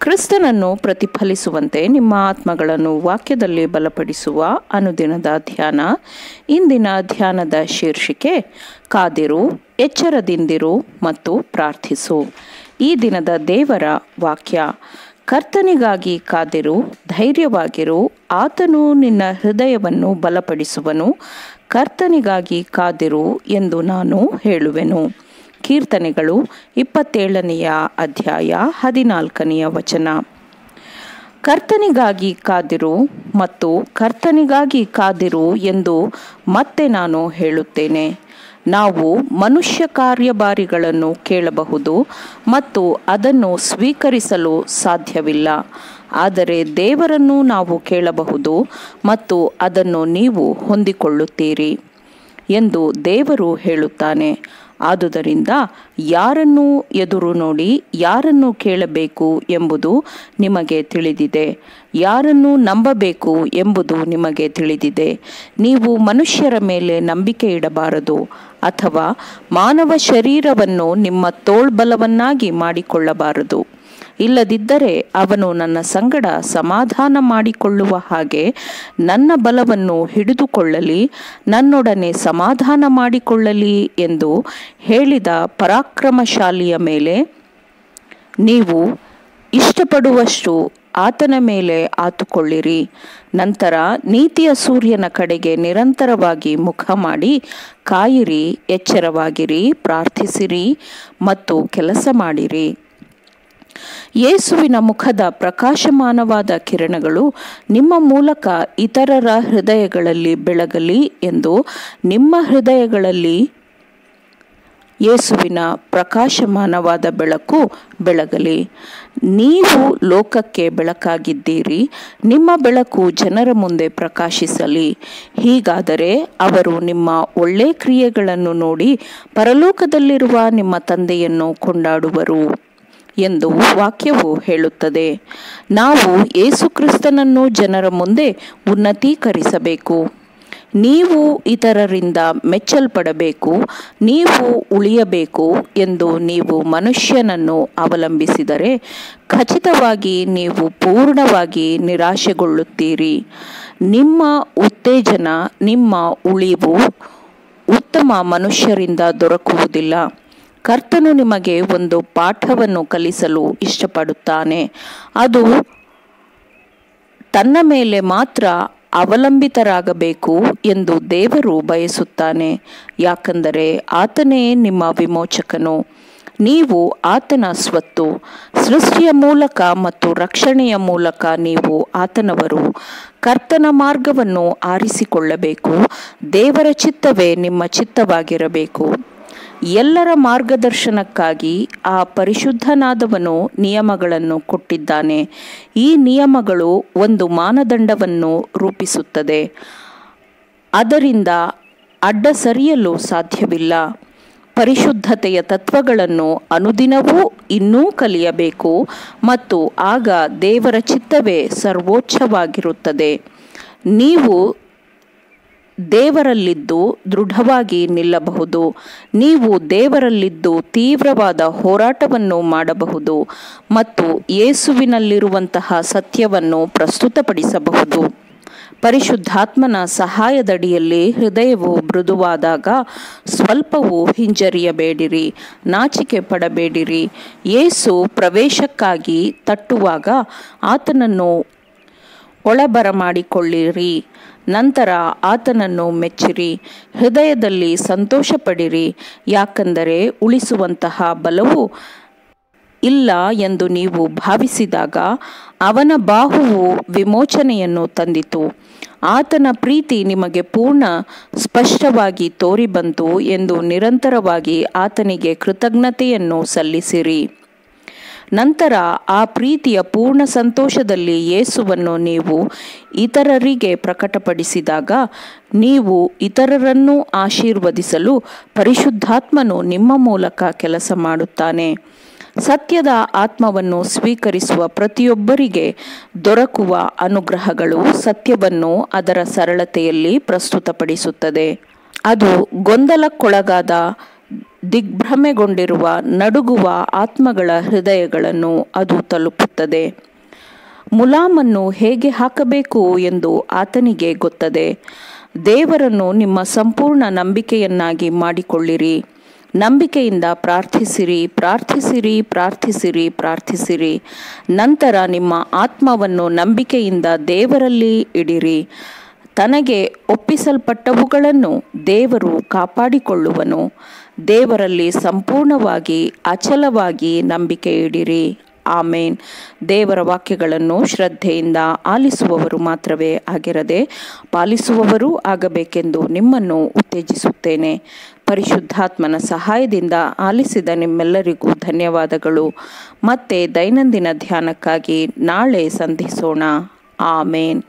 ಕ್ರಿಸ್ತನನ್ನು ಪ್ರತಿಫಲಿಸುವಂತೆ ನಿಮ್ಮ ಆತ್ಮಗಳನ್ನು ವಾಕ್ಯದಲ್ಲಿ ಬಲಪಡಿಸುವ ಅನುದಿನದ ಧ್ಯಾನ. ಇಂದಿನ ಧ್ಯಾನದ ಶೀರ್ಷಿಕೆ ಕಾದಿರು, ಎಚ್ಚರದಿಂದಿರು ಮತ್ತು ಪ್ರಾರ್ಥಿಸು. ಈ ದಿನದ ದೇವರ ವಾಕ್ಯ: ಕರ್ತನಿಗಾಗಿ ಕಾದಿರು, ಧೈರ್ಯವಾಗಿರು, ಆತನು ನಿನ್ನ ಹೃದಯವನ್ನು ಬಲಪಡಿಸುವನು. ಕರ್ತನಿಗಾಗಿ ಕಾದಿರು ಎಂದು ನಾನು ಹೇಳುವೆನು. ಕೀರ್ತನೆಗಳು 27ನೇ ಅಧ್ಯಾಯ 14ನೇ ವಚನ. ಕರ್ತನಿಗಾಗಿ ಕಾದಿರು ಮತ್ತು ಕರ್ತನಿಗಾಗಿ ಕಾದಿರು ಎಂದು ಮತ್ತೆ ನಾನು ಹೇಳುತ್ತೇನೆ. ನಾವು ಮನುಷ್ಯ ಕಾರ್ಯಭಾರಿಗಳನ್ನು ಕೇಳಬಹುದು ಮತ್ತು ಅದನ್ನು ಸ್ವೀಕರಿಸಲು ಸಾಧ್ಯವಿಲ್ಲ, ಆದರೆ ದೇವರನ್ನು ನಾವು ಕೇಳಬಹುದು ಮತ್ತು ಅದನ್ನು ನೀವು ಹೊಂದಿಕೊಳ್ಳುತ್ತೀರಿ ಎಂದು ದೇವರು ಹೇಳುತ್ತಾನೆ. ಆದುದರಿಂದ ಯಾರನ್ನು ಎದುರು ನೋಡಿ ಯಾರನ್ನು ಕೇಳಬೇಕು ಎಂಬುದು ನಿಮಗೆ ತಿಳಿದಿದೆ, ಯಾರನ್ನು ನಂಬಬೇಕು ಎಂಬುದು ನಿಮಗೆ ತಿಳಿದಿದೆ. ನೀವು ಮನುಷ್ಯರ ಮೇಲೆ ನಂಬಿಕೆ ಇಡಬಾರದು ಅಥವಾ ಮಾನವ ಶರೀರವನ್ನು ನಿಮ್ಮ ತೋಳ್ಬಲವನ್ನಾಗಿ ಮಾಡಿಕೊಳ್ಳಬಾರದು. ಇಲ್ಲದಿದ್ದರೆ ಅವನು ನನ್ನ ಸಂಗಡ ಸಮಾಧಾನ ಮಾಡಿಕೊಳ್ಳುವ ಹಾಗೆ ನನ್ನ ಬಲವನ್ನು ಹಿಡಿದುಕೊಳ್ಳಲಿ, ನನ್ನೊಡನೆ ಸಮಾಧಾನ ಮಾಡಿಕೊಳ್ಳಲಿ ಎಂದು ಹೇಳಿದ ಪರಾಕ್ರಮಶಾಲಿಯ ಮೇಲೆ ನೀವು ಇಷ್ಟಪಡುವಷ್ಟು ಆತನ ಮೇಲೆ ಆತುಕೊಳ್ಳಿರಿ. ನಂತರ ನೀತಿಯ ಸೂರ್ಯನ ಕಡೆಗೆ ನಿರಂತರವಾಗಿ ಮುಖ ಮಾಡಿ ಕಾಯಿರಿ, ಎಚ್ಚರವಾಗಿರಿ, ಪ್ರಾರ್ಥಿಸಿರಿ ಮತ್ತು ಕೆಲಸ ಮಾಡಿರಿ. ಯೇಸುವಿನ ಮುಖದ ಪ್ರಕಾಶಮಾನವಾದ ಕಿರಣಗಳು ನಿಮ್ಮ ಮೂಲಕ ಇತರರ ಹೃದಯಗಳಲ್ಲಿ ಬೆಳಗಲಿ ಎಂದು ನಿಮ್ಮ ಹೃದಯಗಳಲ್ಲಿ ಯೇಸುವಿನ ಪ್ರಕಾಶಮಾನವಾದ ಬೆಳಕು ಬೆಳಗಲಿ. ನೀವು ಲೋಕಕ್ಕೆ ಬೆಳಕಾಗಿದ್ದೀರಿ. ನಿಮ್ಮ ಬೆಳಕು ಜನರ ಮುಂದೆ ಪ್ರಕಾಶಿಸಲಿ. ಹೀಗಾದರೆ ಅವರು ನಿಮ್ಮ ಒಳ್ಳೆಯ ಕ್ರಿಯೆಗಳನ್ನು ನೋಡಿ ಪರಲೋಕದಲ್ಲಿರುವ ನಿಮ್ಮ ತಂದೆಯನ್ನು ಕೊಂಡಾಡುವರು ಎಂದು ವಾಕ್ಯವು ಹೇಳುತ್ತದೆ. ನಾವು ಯೇಸುಕ್ರಿಸ್ತನನ್ನು ಜನರ ಮುಂದೆ ಉನ್ನತೀಕರಿಸಬೇಕು. ನೀವು ಇತರರಿಂದ ಮೆಚ್ಚಲ್ಪಡಬೇಕು, ನೀವು ಉಳಿಯಬೇಕು ಎಂದು ನೀವು ಮನುಷ್ಯನನ್ನು ಅವಲಂಬಿಸಿದರೆ ಖಚಿತವಾಗಿ ನೀವು ಪೂರ್ಣವಾಗಿ ನಿರಾಶೆಗೊಳ್ಳುತ್ತೀರಿ. ನಿಮ್ಮ ಉತ್ತೇಜನ, ನಿಮ್ಮ ಉಳಿವು ಉತ್ತಮ ಮನುಷ್ಯರಿಂದ ದೊರಕುವುದಿಲ್ಲ. ಕರ್ತನು ನಿಮಗೆ ಒಂದು ಪಾಠವನ್ನು ಕಲಿಸಲು ಇಷ್ಟಪಡುತ್ತಾನೆ. ಅದು ತನ್ನ ಮೇಲೆ ಮಾತ್ರ ಅವಲಂಬಿತರಾಗಬೇಕು ಎಂದು ದೇವರು ಬಯಸುತ್ತಾನೆ. ಯಾಕಂದರೆ ಆತನೇ ನಿಮ್ಮ ವಿಮೋಚಕನು. ನೀವು ಆತನ ಸ್ವತ್ತು. ಸೃಷ್ಟಿಯ ಮೂಲಕ ಮತ್ತು ರಕ್ಷಣೆಯ ಮೂಲಕ ನೀವು ಆತನವರು. ಕರ್ತನ ಮಾರ್ಗವನ್ನು ಆರಿಸಿಕೊಳ್ಳಬೇಕು. ದೇವರ ಚಿತ್ತವೇ ನಿಮ್ಮ ಚಿತ್ತವಾಗಿರಬೇಕು. ಎಲ್ಲರ ಮಾರ್ಗದರ್ಶನಕ್ಕಾಗಿ ಆ ಪರಿಶುದ್ಧನಾದವನು ನಿಯಮಗಳನ್ನು ಕೊಟ್ಟಿದ್ದಾನೆ. ಈ ನಿಯಮಗಳು ಒಂದು ಮಾನದಂಡವನ್ನು ರೂಪಿಸುತ್ತದೆ. ಅದರಿಂದ ಅಡ್ಡ ಸರಿಯಲು ಸಾಧ್ಯವಿಲ್ಲ. ಪರಿಶುದ್ಧತೆಯ ತತ್ವಗಳನ್ನು ಅನುದಿನವೂ ಇನ್ನೂ ಕಲಿಯಬೇಕು ಮತ್ತು ಆಗ ದೇವರ ಚಿತ್ತವೇ ಸರ್ವೋಚ್ಚವಾಗಿರುತ್ತದೆ. ನೀವು ದೇವರಲ್ಲಿದ್ದು ದೃಢವಾಗಿ ನಿಲ್ಲಬಹುದು. ನೀವು ದೇವರಲ್ಲಿದ್ದು ತೀವ್ರವಾದ ಹೋರಾಟವನ್ನು ಮಾಡಬಹುದು ಮತ್ತು ಯೇಸುವಿನಲ್ಲಿರುವಂತಹ ಸತ್ಯವನ್ನು ಪ್ರಸ್ತುತಪಡಿಸಬಹುದು. ಪರಿಶುದ್ಧಾತ್ಮನ ಸಹಾಯದಡಿಯಲ್ಲಿ ಹೃದಯವು ಮೃದುವಾದಾಗ ಸ್ವಲ್ಪವೂ ಹಿಂಜರಿಯಬೇಡಿರಿ, ನಾಚಿಕೆ ಪಡಬೇಡಿರಿ. ಯೇಸು ಪ್ರವೇಶಕ್ಕಾಗಿ ತಟ್ಟುವಾಗ ಆತನನ್ನು ಒಳಬರಮಾಡಿಕೊಳ್ಳಿರಿ. ನಂತರ ಆತನನ್ನು ಮೆಚ್ಚಿರಿ. ಹೃದಯದಲ್ಲಿ ಸಂತೋಷಪಡಿರಿ, ಯಾಕಂದರೆ ಉಳಿಸುವಂತಹ ಬಲವು ಇಲ್ಲ ಎಂದು ನೀವು ಭಾವಿಸಿದಾಗ ಅವನ ಬಾಹುವು ವಿಮೋಚನೆಯನ್ನು ತಂದಿತು. ಆತನ ಪ್ರೀತಿ ನಿಮಗೆ ಪೂರ್ಣ ಸ್ಪಷ್ಟವಾಗಿ ತೋರಿಬಂತು ಎಂದು ನಿರಂತರವಾಗಿ ಆತನಿಗೆ ಕೃತಜ್ಞತೆಯನ್ನು ಸಲ್ಲಿಸಿರಿ. ನಂತರ ಆ ಪ್ರೀತಿಯ ಪೂರ್ಣ ಸಂತೋಷದಲ್ಲಿ ಯೇಸುವನ್ನು ನೀವು ಇತರರಿಗೆ ಪ್ರಕಟಪಡಿಸಿದಾಗ ನೀವು ಇತರರನ್ನು ಆಶೀರ್ವದಿಸಲು ಪರಿಶುದ್ಧಾತ್ಮನು ನಿಮ್ಮ ಮೂಲಕ ಕೆಲಸ ಮಾಡುತ್ತಾನೆ. ಸತ್ಯದ ಆತ್ಮವನ್ನು ಸ್ವೀಕರಿಸುವ ಪ್ರತಿಯೊಬ್ಬರಿಗೆ ದೊರಕುವ ಅನುಗ್ರಹಗಳು ಸತ್ಯವನ್ನು ಅದರ ಸರಳತೆಯಲ್ಲಿ ಪ್ರಸ್ತುತಪಡಿಸುತ್ತದೆ. ಅದು ಗೊಂದಲಕ್ಕೊಳಗಾದ ದಿಗ್ಭ್ರಮೆಗೊಂಡಿರುವ ನಡುಗುವ ಆತ್ಮಗಳ ಹೃದಯಗಳನ್ನು ಅದು ತಲುಪುತ್ತದೆ. ಮುಲಾಮನ್ನು ಹೇಗೆ ಹಾಕಬೇಕು ಎಂದು ಆತನಿಗೆ ಗೊತ್ತದೆ. ದೇವರನ್ನು ನಿಮ್ಮ ಸಂಪೂರ್ಣ ನಂಬಿಕೆಯನ್ನಾಗಿ ಮಾಡಿಕೊಳ್ಳಿರಿ. ನಂಬಿಕೆಯಿಂದ ಪ್ರಾರ್ಥಿಸಿರಿ, ಪ್ರಾರ್ಥಿಸಿರಿ, ಪ್ರಾರ್ಥಿಸಿರಿ, ಪ್ರಾರ್ಥಿಸಿರಿ. ನಂತರ ನಿಮ್ಮ ಆತ್ಮವನ್ನು ನಂಬಿಕೆಯಿಂದ ದೇವರಲ್ಲಿ ಇಡಿರಿ. ತನಗೆ ಒಪ್ಪಿಸಲ್ಪಟ್ಟವುಗಳನ್ನು ದೇವರು ಕಾಪಾಡಿಕೊಳ್ಳುವನು. ದೇವರಲ್ಲಿ ಸಂಪೂರ್ಣವಾಗಿ ಅಚಲವಾಗಿ ನಂಬಿಕೆ ಇಡಿರಿ. ಆಮೇನ್. ದೇವರ ವಾಕ್ಯಗಳನ್ನು ಶ್ರದ್ಧೆಯಿಂದ ಆಲಿಸುವವರು ಮಾತ್ರವೇ ಆಗಿರದೆ ಪಾಲಿಸುವವರೂ ಆಗಬೇಕೆಂದು ನಿಮ್ಮನ್ನು ಉತ್ತೇಜಿಸುತ್ತೇನೆ. ಪರಿಶುದ್ಧಾತ್ಮನ ಸಹಾಯದಿಂದ ಆಲಿಸಿದ ನಿಮ್ಮೆಲ್ಲರಿಗೂ ಧನ್ಯವಾದಗಳು. ಮತ್ತೆ ದೈನಂದಿನ ಧ್ಯಾನಕ್ಕಾಗಿ ನಾಳೆ ಸಂಧಿಸೋಣ. ಆಮೇನ್.